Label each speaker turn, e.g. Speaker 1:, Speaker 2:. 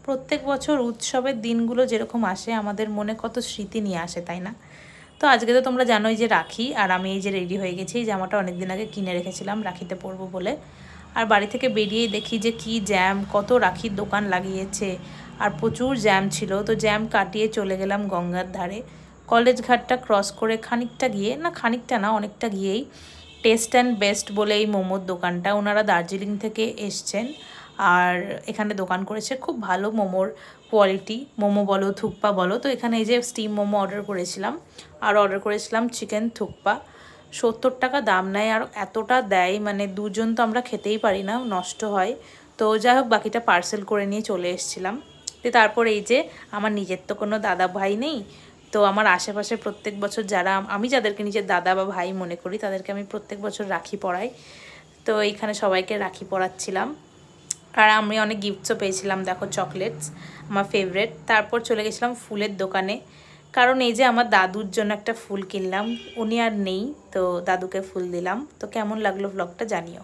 Speaker 1: প্রত্যেক বছর উৎসবের দিনগুলো যেরকম আসে আমাদের মনে কত স্মৃতি নিয়ে আসে, তাই না? তো আজকে তো তোমরা জানোই যে রাখি, আর আমি এই যে রেডি হয়ে গেছি। এই জামাটা অনেকদিন আগে কিনে রেখেছিলাম রাখিতে পরবো বলে। আর বাড়ি থেকে বেরিয়েই দেখি যে কি জ্যাম, কত রাখির দোকান লাগিয়েছে আর প্রচুর জ্যাম ছিল। তো জ্যাম কাটিয়ে চলে গেলাম গঙ্গার ধারে। কলেজ ঘাটটা ক্রস করে খানিকটা গিয়ে, না খানিকটা না অনেকটা গিয়েই টেস্ট অ্যান্ড বেস্ট বলে এই মোমোর দোকানটা, ওনারা দার্জিলিং থেকে এসছেন আর এখানে দোকান করেছে। খুব ভালো মোমোর কোয়ালিটি, মোমো বলো থুকপা বলো। তো এখানে এই যে স্টিম মোমো অর্ডার করেছিলাম, আর অর্ডার করেছিলাম চিকেন থুকপা। 70 টাকা দাম নেয়, আর এতটা দেয় মানে দুজন তো আমরা খেতেই পারি না, নষ্ট হয়। তো যাই হোক বাকিটা পার্সেল করে নিয়ে চলে এসেছিলাম। তো তারপর এই যে আমার নিজের তো কোনো দাদা ভাই নেই, তো আমার আশেপাশে প্রত্যেক বছর যারা আমি যাদেরকে নিজের দাদা বা ভাই মনে করি তাদেরকে আমি প্রত্যেক বছর রাখি পরাই। তো এইখানে সবাইকে রাখি পরাচ্ছিলাম। আর আমি অনেক গিফটসও পেয়েছিলাম, দেখো চকলেটস আমার ফেভারেট। তারপর চলে গেছিলাম ফুলের দোকানে, কারণ এই যে আমার দাদুর জন্য একটা ফুল কিনলাম, উনি আর নেই, তো দাদুকে ফুল দিলাম। তো কেমন লাগলো ব্লগটা জানিও।